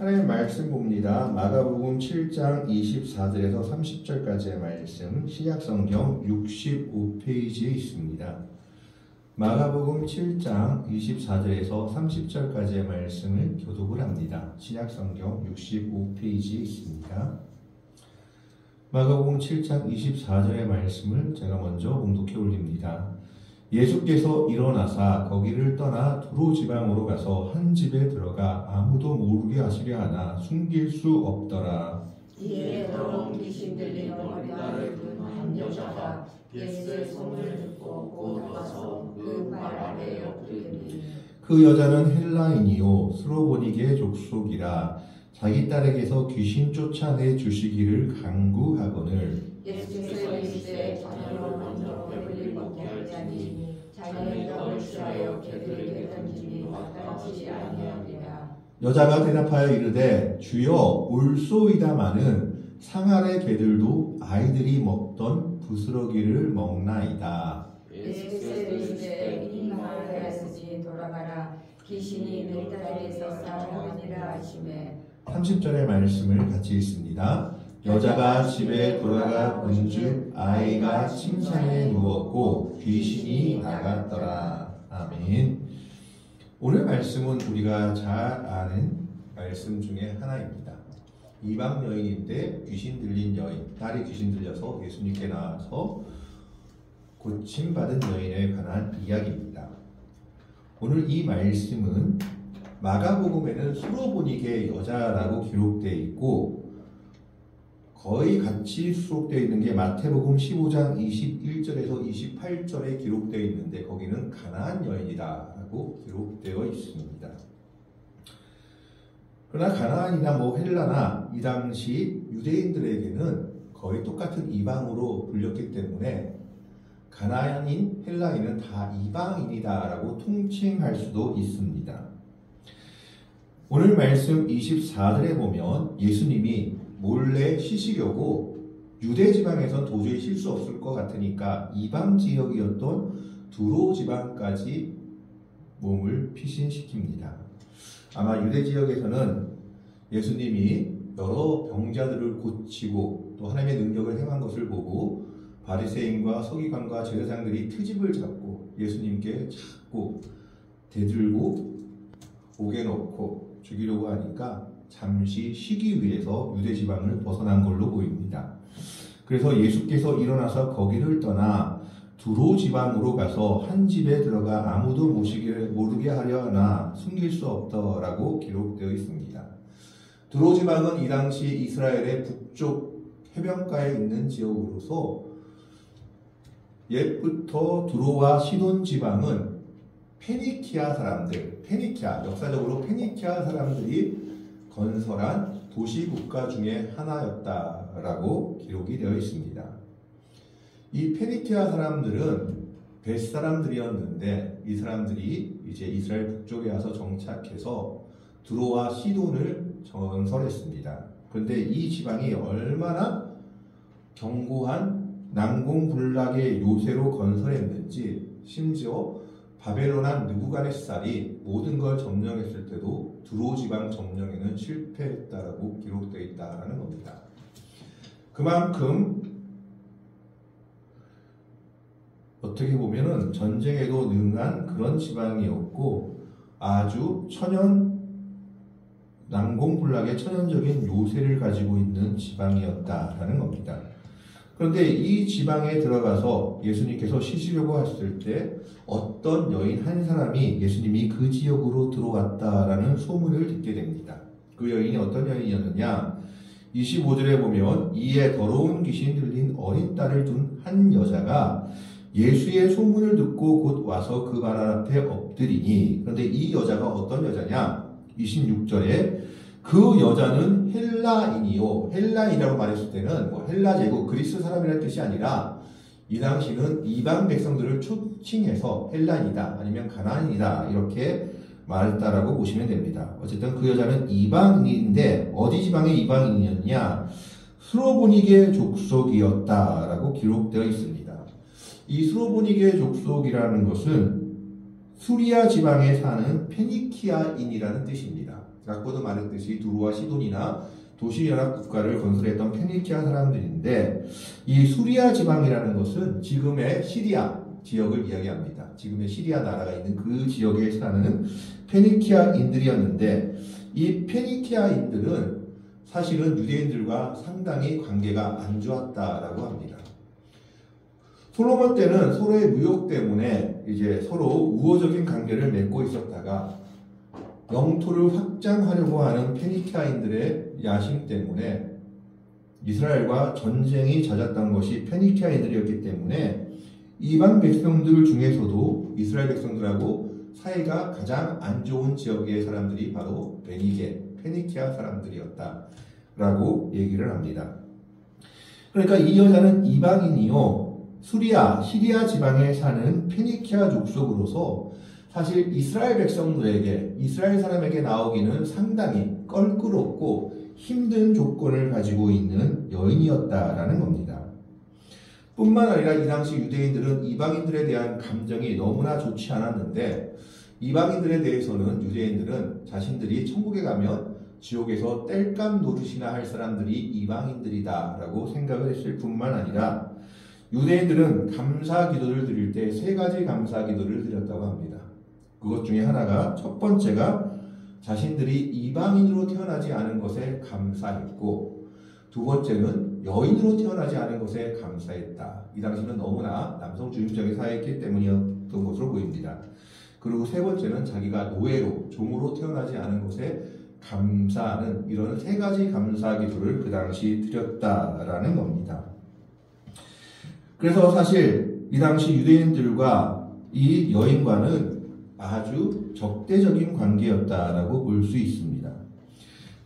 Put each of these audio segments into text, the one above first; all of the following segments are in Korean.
하나님 말씀 봅니다. 마가복음 7장 24절에서 30절까지의 말씀, 신약성경 65페이지에 있습니다. 마가복음 7장 24절에서 30절까지의 말씀을 교독을 합니다. 신약성경 65페이지에 있습니다. 마가복음 7장 24절의 말씀을 제가 먼저 봉독해 올립니다. 예수께서 일어나사 거기를 떠나 두로 지방으로 가서 한 집에 들어가 아무도 모르게 하시려 하나 숨길 수 없더라. 이에 더러운 귀신 들린 어린아이를 둔 한 여자가 예수의 소문을 듣고 곧 와서 그 발 아래에 엎드리니 그 여자는 헬라인이요 스로보니게 족속이라 자기 딸에게서 귀신 쫓아내 주시기를 간구하거늘 예수께서 이르시되 자녀로 먼저 배불리 먹게 하자니 자녀의 떡을 취하여 개들에게 던지니 마땅치 아니하리라. 여자가 대답하여 이르되 주여 올소이다마는 상아래 개들도 아이들이 먹던 부스러기를 먹나이다. 예수께서 이르시되 이 마을에서지 돌아가라. 귀신이 내 딸에게서 나오느니라 하시매 30절의 말씀을 같이 읽습니다. 여자가 집에 돌아가 본즉 아이가 침상에 누웠고 귀신이 나갔더라. 아멘. 오늘 말씀은 우리가 잘 아는 말씀 중에 하나입니다. 이방 여인인데 귀신 들린 여인, 딸이 귀신 들려서 예수님께 나와서 고침받은 여인에 관한 이야기입니다. 오늘 이 말씀은 마가복음에는 수로보니게 여자라고 기록되어 있고 거의 같이 수록되어 있는 게 마태복음 15장 21절에서 28절에 기록되어 있는데 거기는 가나안 여인이다라고 기록되어 있습니다. 그러나 가나안이나 헬라나 이 당시 유대인들에게는 거의 똑같은 이방으로 불렸기 때문에 가나안인, 헬라인은 다 이방인이다라고 통칭할 수도 있습니다. 오늘 말씀 24절에 보면 예수님이 몰래 쉬시려고 유대 지방에선 도저히 쉴 수 없을 것 같으니까 이방 지역이었던 두로 지방까지 몸을 피신시킵니다. 아마 유대 지역에서는 예수님이 여러 병자들을 고치고 또 하나님의 능력을 행한 것을 보고 바리새인과 서기관과 제사장들이 트집을 잡고 예수님께 자꾸 대들고 옥에 넣고 죽이려고 하니까 잠시 쉬기 위해서 유대 지방을 벗어난 걸로 보입니다. 그래서 예수께서 일어나서 거기를 떠나 두로 지방으로 가서 한 집에 들어가 아무도 모르게 하려 하나 숨길 수 없더라고 기록되어 있습니다. 두로 지방은 이 당시 이스라엘의 북쪽 해변가에 있는 지역으로서 옛부터 두로와 시돈 지방은 페니키아 사람들, 역사적으로 페니키아 사람들이 건설한 도시국가 중에 하나였다라고 기록이 되어 있습니다. 이 페니키아 사람들은 벳사람들이었는데 이 사람들이 이제 이스라엘 북쪽에 와서 정착해서 두로와 시돈을 건설했습니다. 그런데 이 지방이 얼마나 견고한 난공불락의 요새로 건설했는지 심지어 바벨론한 느부갓네살이 모든 걸 점령했을 때도 두로 지방 점령에는 실패했다라고 기록되어 있다라는 겁니다. 그만큼 어떻게 보면은 전쟁에도 능한 그런 지방이었고 아주 난공불락의 천연적인 요새를 가지고 있는 지방이었다라는 겁니다. 그런데 이 지방에 들어가서 예수님께서 쉬시려고 하셨을 때 어떤 여인 한 사람이 예수님이 그 지역으로 들어왔다라는 소문을 듣게 됩니다. 그 여인이 어떤 여인이었느냐? 25절에 보면 이에 더러운 귀신 들린 어린 딸을 둔 한 여자가 예수의 소문을 듣고 곧 와서 그 발 앞에 엎드리니 그런데 이 여자가 어떤 여자냐? 26절에 그 여자는 헬라인이요. 헬라인이라고 말했을 때는 헬라 제국 그리스 사람이라는 뜻이 아니라 이 당시는 이방 백성들을 초칭해서 헬라인이다 아니면 가나안이다 이렇게 말했다라고 보시면 됩니다. 어쨌든 그 여자는 이방인인데 어디 지방의 이방인이었냐? 스로보니게 족속이었다라고 기록되어 있습니다. 이 스로보니게 족속이라는 것은 수리아 지방에 사는 페니키아인이라는 뜻입니다. 아까도 말했듯이 두로와 시돈이나 도시연합 국가를 건설했던 페니키아 사람들인데, 이 수리아 지방이라는 것은 지금의 시리아 지역을 이야기합니다. 지금의 시리아 나라가 있는 그 지역에 사는 페니키아인들이었는데, 이 페니키아인들은 사실은 유대인들과 상당히 관계가 안 좋았다라고 합니다. 솔로몬 때는 서로의 무역 때문에 이제 서로 우호적인 관계를 맺고 있었다가 영토를 확장하려고 하는 페니키아인들의 야심 때문에 이스라엘과 전쟁이 잦았던 것이 페니키아인들이었기 때문에 이방 백성들 중에서도 이스라엘 백성들하고 사이가 가장 안 좋은 지역의 사람들이 바로 페니키아 사람들이었다라고 얘기를 합니다. 그러니까 이 여자는 이방인이요, 시리아 지방에 사는 페니키아 족속으로서 사실 이스라엘 백성들에게, 이스라엘 사람에게 나오기는 상당히 껄끄럽고 힘든 조건을 가지고 있는 여인이었다라는 겁니다. 뿐만 아니라 이 당시 유대인들은 이방인들에 대한 감정이 너무나 좋지 않았는데, 이방인들에 대해서는 유대인들은 자신들이 천국에 가면 지옥에서 땔감 노릇이나 할 사람들이 이방인들이다 라고 생각을 했을 뿐만 아니라, 유대인들은 감사 기도를 드릴 때 세 가지 감사 기도를 드렸다고 합니다. 그것 중에 하나가, 첫 번째가 자신들이 이방인으로 태어나지 않은 것에 감사했고, 두 번째는 여인으로 태어나지 않은 것에 감사했다. 이 당시는 너무나 남성 중심적인 사회였기 때문이었던 것으로 보입니다. 그리고 세 번째는 자기가 노예로, 종으로 태어나지 않은 것에 감사하는, 이런 세 가지 감사 기도를 그 당시 드렸다라는 겁니다. 그래서 사실 이 당시 유대인들과 이 여인과는 아주 적대적인 관계였다라고 볼 수 있습니다.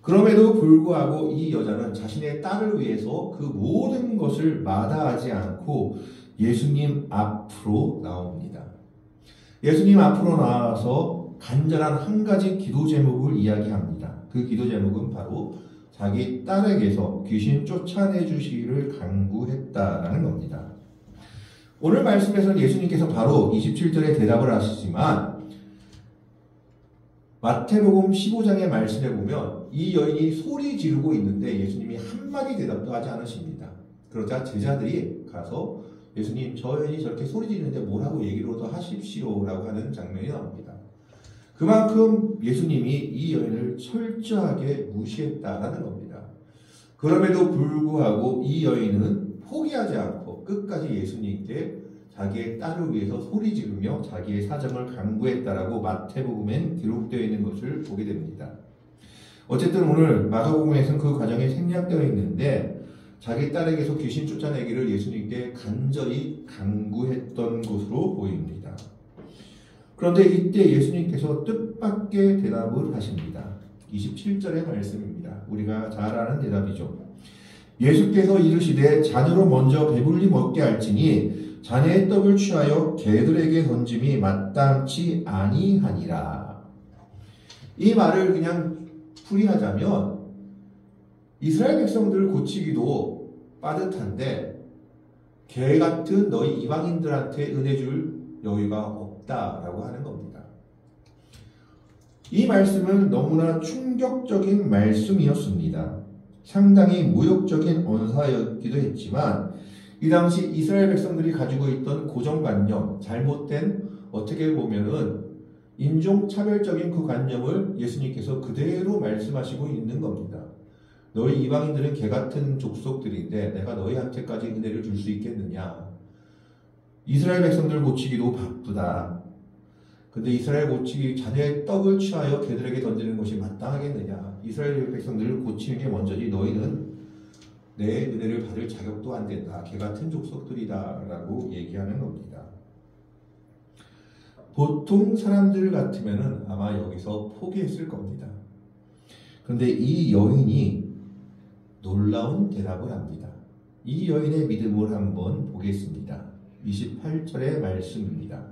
그럼에도 불구하고 이 여자는 자신의 딸을 위해서 그 모든 것을 마다하지 않고 예수님 앞으로 나옵니다. 예수님 앞으로 나와서 간절한 한 가지 기도 제목을 이야기합니다. 그 기도 제목은 바로 자기 딸에게서 귀신 쫓아내 주시기를 간구했다라는 겁니다. 오늘 말씀에서는 예수님께서 바로 27절에 대답을 하시지만, 마태복음 15장의 말씀에 보면 이 여인이 소리 지르고 있는데 예수님이 한마디 대답도 하지 않으십니다. 그러자 제자들이 가서 예수님, 저 여인이 저렇게 소리 지르는데 뭐라고 얘기로도 하십시오 라고 하는 장면이 나옵니다. 그만큼 예수님이 이 여인을 철저하게 무시했다라는 겁니다. 그럼에도 불구하고 이 여인은 포기하지 않고 끝까지 예수님께 자기의 딸을 위해서 소리 지르며 자기의 사정을 간구했다라고 마태복음엔 기록되어 있는 것을 보게 됩니다. 어쨌든 오늘 마가복음에서는 그 과정이 생략되어 있는데, 자기 딸에게서 귀신 쫓아내기를 예수님께 간절히 간구했던 것으로 보입니다. 그런데 이때 예수님께서 뜻밖의 대답을 하십니다. 27절의 말씀입니다. 우리가 잘 아는 대답이죠. 예수께서 이르시되 자녀로 먼저 배불리 먹게 할지니 자네의 떡을 취하여 개들에게 던짐이 마땅치 아니하니라. 이 말을 그냥 풀이하자면 이스라엘 백성들을 고치기도 빠듯한데 개 같은 너희 이방인들한테 은혜 줄 여유가 없다라고 하는 겁니다. 이 말씀은 너무나 충격적인 말씀이었습니다. 상당히 모욕적인 언사였기도 했지만 이 당시 이스라엘 백성들이 가지고 있던 고정관념, 잘못된, 어떻게 보면은 인종차별적인 그 관념을 예수님께서 그대로 말씀하시고 있는 겁니다. 너희 이방인들은 개같은 족속들인데 내가 너희한테까지 은혜를 줄 수 있겠느냐. 이스라엘 백성들 고치기도 바쁘다. 근데 이스라엘 고치기, 자녀의 떡을 취하여 개들에게 던지는 것이 마땅하겠느냐. 이스라엘 백성들을 고치는 게 먼저지 너희는 내 은혜를 받을 자격도 안 된다. 개같은 족속들이다 라고 얘기하는 겁니다. 보통 사람들 같으면 아마 여기서 포기했을 겁니다. 그런데 이 여인이 놀라운 대답을 합니다. 이 여인의 믿음을 한번 보겠습니다. 28절의 말씀입니다.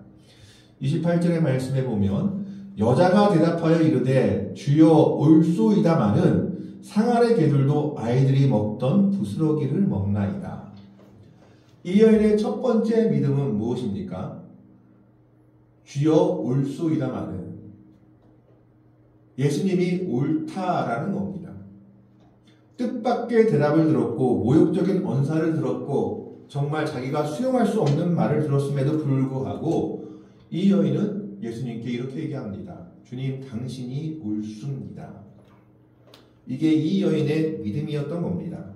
28절의 말씀에 보면 여자가 대답하여 이르되 주여 올소이다마는 상아의 개들도 아이들이 먹던 부스러기를 먹나이다. 이 여인의 첫 번째 믿음은 무엇입니까? 주여 올소이다마는, 예수님이 옳다라는 겁니다. 뜻밖의 대답을 들었고 모욕적인 언사를 들었고 정말 자기가 수용할 수 없는 말을 들었음에도 불구하고 이 여인은 예수님께 이렇게 얘기합니다. 주님, 당신이 옳습니다. 이게 이 여인의 믿음이었던 겁니다.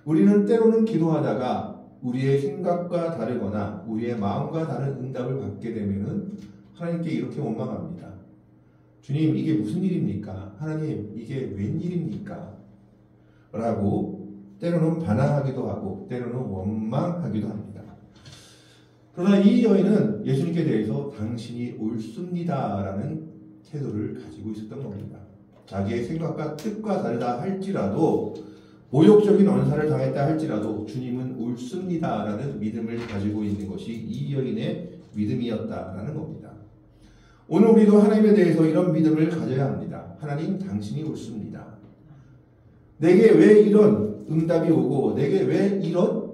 우리는 때로는 기도하다가 우리의 생각과 다르거나 우리의 마음과 다른 응답을 받게 되면은 하나님께 이렇게 원망합니다. 주님, 이게 무슨 일입니까? 하나님, 이게 웬일입니까? 라고 때로는 반항하기도 하고 때로는 원망하기도 합니다. 그러나 이 여인은 예수님께 대해서 당신이 옳습니다 라는 태도를 가지고 있었던 겁니다. 자기의 생각과 뜻과 다르다 할지라도 모욕적인 언사를 당했다 할지라도 주님은 옳습니다 라는 믿음을 가지고 있는 것이 이 여인의 믿음이었다라는 겁니다. 오늘 우리도 하나님에 대해서 이런 믿음을 가져야 합니다. 하나님, 당신이 옳습니다. 내게 왜 이런 응답이 오고 내게 왜 이런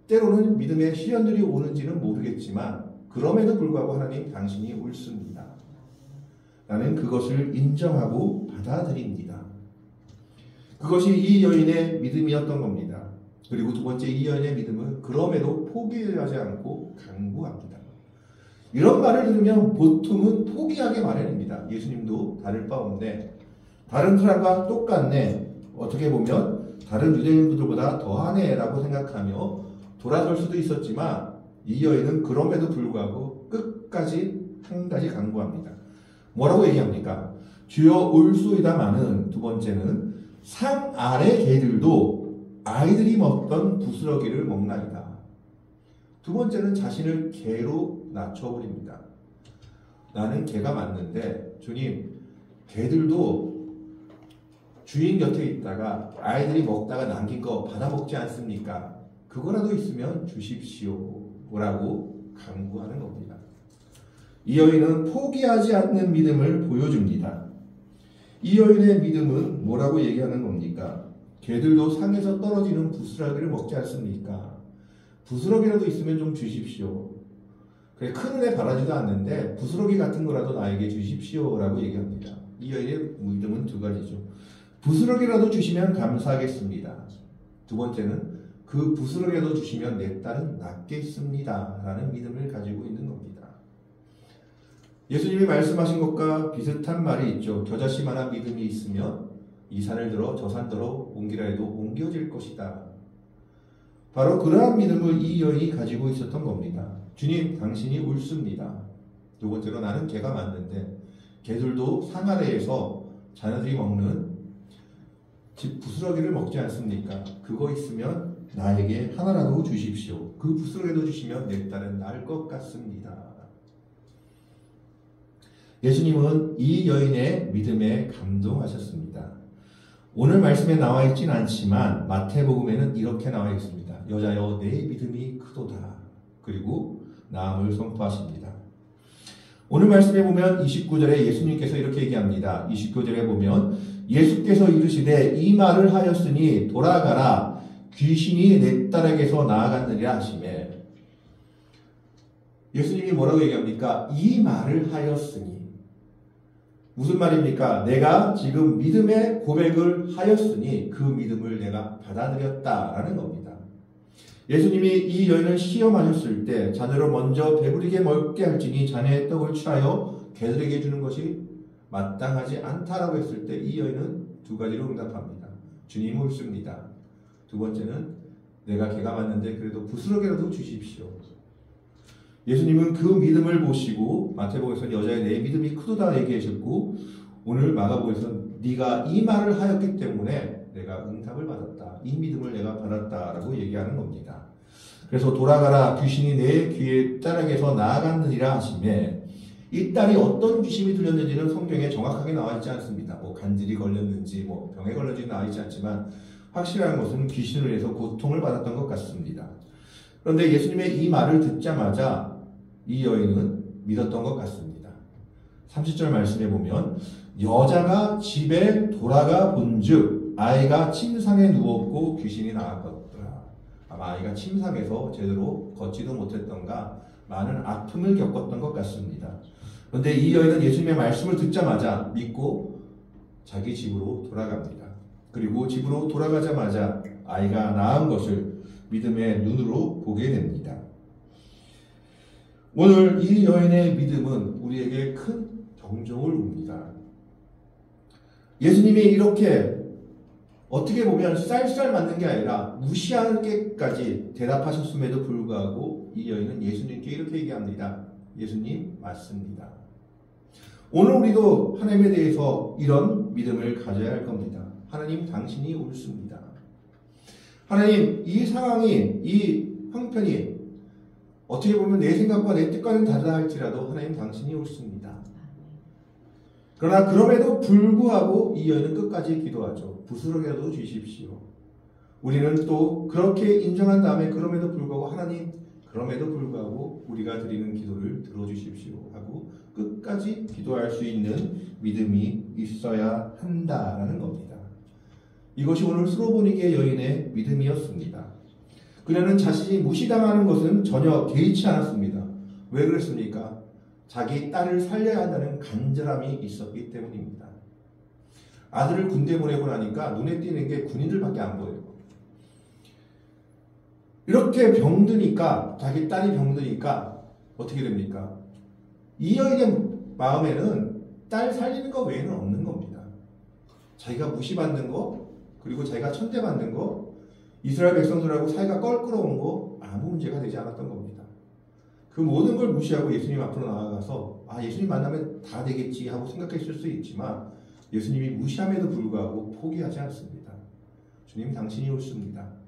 때로는 믿음의 시련들이 오는지는 모르겠지만 그럼에도 불구하고 하나님, 당신이 옳습니다. 나는 그것을 인정하고 받아들입니다. 그것이 이 여인의 믿음이었던 겁니다. 그리고 두 번째, 이 여인의 믿음은 그럼에도 포기하지 않고 강구합니다. 이런 말을 들으면 보통은 포기하게 마련입니다. 예수님도 다를 바 없네. 다른 사람과 똑같네. 어떻게 보면 다른 유대인들보다 더하네 라고 생각하며 돌아설 수도 있었지만 이 여인은 그럼에도 불구하고 끝까지 한 가지 강구합니다. 뭐라고 얘기합니까? 주여 옳소이다마는 두 번째는 상 아래 개들도 아이들이 먹던 부스러기를 먹나이다. 두 번째는 자신을 개로 낮춰버립니다. 나는 개가 맞는데 주님, 개들도 주인 곁에 있다가 아이들이 먹다가 남긴 거 받아먹지 않습니까? 그거라도 있으면 주십시오 라고 간구하는 겁니다. 이 여인은 포기하지 않는 믿음을 보여줍니다. 이 여인의 믿음은 뭐라고 얘기하는 겁니까? 개들도 상에서 떨어지는 부스러기를 먹지 않습니까? 부스러기라도 있으면 좀 주십시오. 그래, 큰 은혜 바라지도 않는데 부스러기 같은 거라도 나에게 주십시오 라고 얘기합니다. 이 여인의 믿음은 두 가지죠. 부스러기라도 주시면 감사하겠습니다. 두 번째는 그 부스러기라도 주시면 내 딸은 낫겠습니다 라는 믿음을 가지고 있는 겁니다. 예수님이 말씀하신 것과 비슷한 말이 있죠. 겨자씨만한 믿음이 있으면 이 산을 들어 저 산더러 옮기라 해도 옮겨질 것이다. 바로 그러한 믿음을 이 여인이 가지고 있었던 겁니다. 주님, 당신이 옳습니다. 두 번째로 나는 개가 맞는데 개들도 상 아래에서 자녀들이 먹는 집 부스러기를 먹지 않습니까? 그거 있으면 나에게 하나라도 주십시오. 그 부스러기도 주시면 내 딸은 나을 것 같습니다. 예수님은 이 여인의 믿음에 감동하셨습니다. 오늘 말씀에 나와 있진 않지만 마태복음에는 이렇게 나와 있습니다. 여자여, 내 믿음이 크도다. 그리고 나음을 선포하십니다. 오늘 말씀에 보면 29절에 예수님께서 이렇게 얘기합니다. 29절에 보면 예수께서 이르시되 이 말을 하였으니 돌아가라, 귀신이 내 딸에게서 나아갔느니라 하시매. 예수님이 뭐라고 얘기합니까? 이 말을 하였으니. 무슨 말입니까? 내가 지금 믿음의 고백을 하였으니 그 믿음을 내가 받아들였다라는 겁니다. 예수님이 이 여인을 시험하셨을 때 자녀를 먼저 배부르게 먹게 할지니 자네의 떡을 취하여 개들에게 주는 것이 마땅하지 않다라고 했을 때 이 여인은 두 가지로 응답합니다. 주님 옳습니다. 두 번째는 내가 개가 맞는데 그래도 부스러기라도 주십시오. 예수님은 그 믿음을 보시고 마태복음에서는 여자의 내 믿음이 크도다 얘기하셨고 오늘 마가복음에서는 네가 이 말을 하였기 때문에 내가 응답을 받았다. 이 믿음을 내가 받았다라고 얘기하는 겁니다. 그래서 돌아가라, 귀신이 내 귀에 딸에게서 나아갔느니라 하시매 이 딸이 어떤 귀신이 들렸는지는 성경에 정확하게 나와 있지 않습니다. 뭐 간질이 걸렸는지 뭐 병에 걸렸는지 나와 있지 않지만 확실한 것은 귀신을 위해서 고통을 받았던 것 같습니다. 그런데 예수님의 이 말을 듣자마자 이 여인은 믿었던 것 같습니다. 30절 말씀에 보면 여자가 집에 돌아가 본즉 아이가 침상에 누웠고 귀신이 나았더라. 아마 아이가 침상에서 제대로 걷지도 못했던가 많은 아픔을 겪었던 것 같습니다. 그런데 이 여인은 예수님의 말씀을 듣자마자 믿고 자기 집으로 돌아갑니다. 그리고 집으로 돌아가자마자 아이가 낳은 것을 믿음의 눈으로 보게 됩니다. 오늘 이 여인의 믿음은 우리에게 큰 경종을 웁니다. 예수님이 이렇게 어떻게 보면 쌀쌀 맞는 게 아니라 무시하게까지 대답하셨음에도 불구하고 이 여인은 예수님께 이렇게 얘기합니다. 예수님 맞습니다. 오늘 우리도 하나님에 대해서 이런 믿음을 가져야 할 겁니다. 하나님 당신이 옳습니다. 하나님 이 상황이 이 형편이 어떻게 보면 내 생각과 내 뜻과는 다르다 할지라도 하나님 당신이 옳습니다. 그러나 그럼에도 불구하고 이 여인은 끝까지 기도하죠. 부스러기라도 주십시오. 우리는 또 그렇게 인정한 다음에 그럼에도 불구하고 하나님 그럼에도 불구하고 우리가 드리는 기도를 들어주십시오 하고 끝까지 기도할 수 있는 믿음이 있어야 한다라는 겁니다. 이것이 오늘 스로보니게 여인의 믿음이었습니다. 그녀는 자신이 무시당하는 것은 전혀 개의치 않았습니다. 왜 그랬습니까? 자기 딸을 살려야 한다는 간절함이 있었기 때문입니다. 아들을 군대 보내고 나니까 눈에 띄는 게 군인들밖에 안 보여요. 이렇게 병드니까 자기 딸이 병드니까 어떻게 됩니까? 이 여인의 마음에는 딸 살리는 거 외에는 없는 겁니다. 자기가 무시받는 거 그리고 자기가 천대받는 거 이스라엘 백성들하고 사이가 껄끄러운 거 아무 문제가 되지 않았던 겁니다. 그 모든 걸 무시하고 예수님 앞으로 나아가서 예수님 만나면 다 되겠지 하고 생각했을 수 있지만 예수님이 무시함에도 불구하고 포기하지 않습니다. 주님 당신이 옳습니다.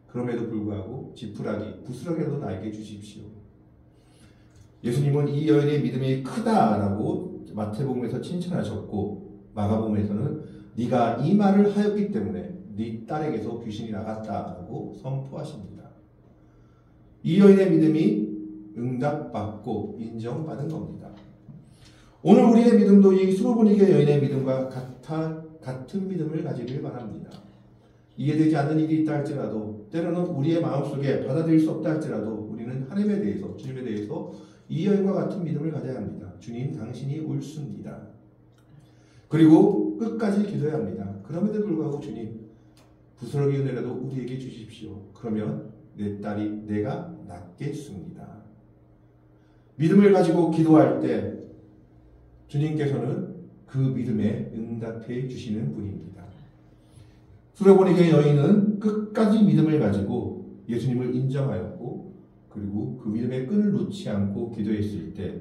그럼에도 불구하고 지푸라기, 부스러기라도 나에게 주십시오. 예수님은 이 여인의 믿음이 크다라고 마태복음에서 칭찬하셨고 마가복음에서는 네가 이 말을 하였기 때문에 네 딸에게서 귀신이 나갔다라고 선포하십니다. 이 여인의 믿음이 응답받고 인정받은 겁니다. 오늘 우리의 믿음도 이 스로보니게 여인의 믿음과 같은 믿음을 가지길 바랍니다. 이해되지 않는 일이 있다 할지라도 때로는 우리의 마음속에 받아들일 수 없다 할지라도 우리는 하나님에 대해서 주님에 대해서 이 여인과 같은 믿음을 가져야 합니다. 주님 당신이 옳습니다. 그리고 끝까지 기도해야 합니다. 그럼에도 불구하고 주님 부스러기 은혜라도 우리에게 주십시오. 그러면 내 딸이 내가 낫겠습니다. 믿음을 가지고 기도할 때 주님께서는 그 믿음에 응답해 주시는 분입니다. 스로보니게 여인은 끝까지 믿음을 가지고 예수님을 인정하였고 그리고 그 믿음의 끈을 놓지 않고 기도했을 때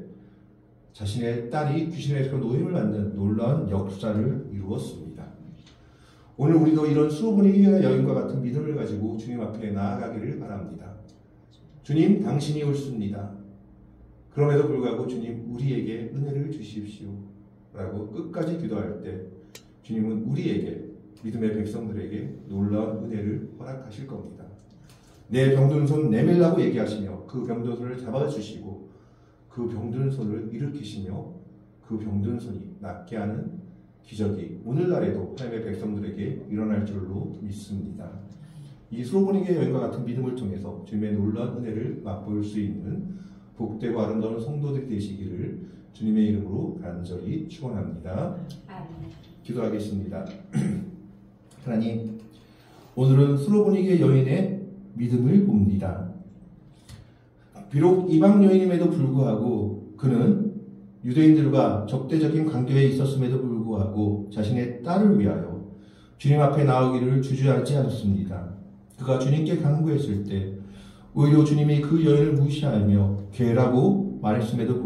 자신의 딸이 귀신에서 노임을 받는 놀라운 역사를 이루었습니다. 오늘 우리도 이런 스로보니게 여인과 같은 믿음을 가지고 주님 앞에 나아가기를 바랍니다. 주님 당신이 옳습니다. 그럼에도 불구하고 주님 우리에게 은혜를 주십시오 라고 끝까지 기도할 때 주님은 우리에게 믿음의 백성들에게 놀라운 은혜를 허락하실 겁니다. 내 병든 손 내밀라고 얘기하시며 그 병든 손을 잡아주시고 그 병든 손을 일으키시며 그 병든 손이 낫게 하는 기적이 오늘날에도 하나님의 백성들에게 일어날 줄로 믿습니다. 이 스로보니게 여인과 같은 믿음을 통해서 주님의 놀라운 은혜를 맛볼 수 있는 복되고 아름다운 성도들이 되시기를 주님의 이름으로 간절히 축원합니다. 기도하겠습니다. 하나님, 오늘은 스로보니게 여인의 믿음을 봅니다. 비록 이방 여인임에도 불구하고 그는 유대인들과 적대적인 관계에 있었음에도 불구하고 자신의 딸을 위하여 주님 앞에 나오기를 주저하지 않습니다. 그가 주님께 간구했을 때 오히려 주님이 그 여인을 무시하며 괴라고 말했음에도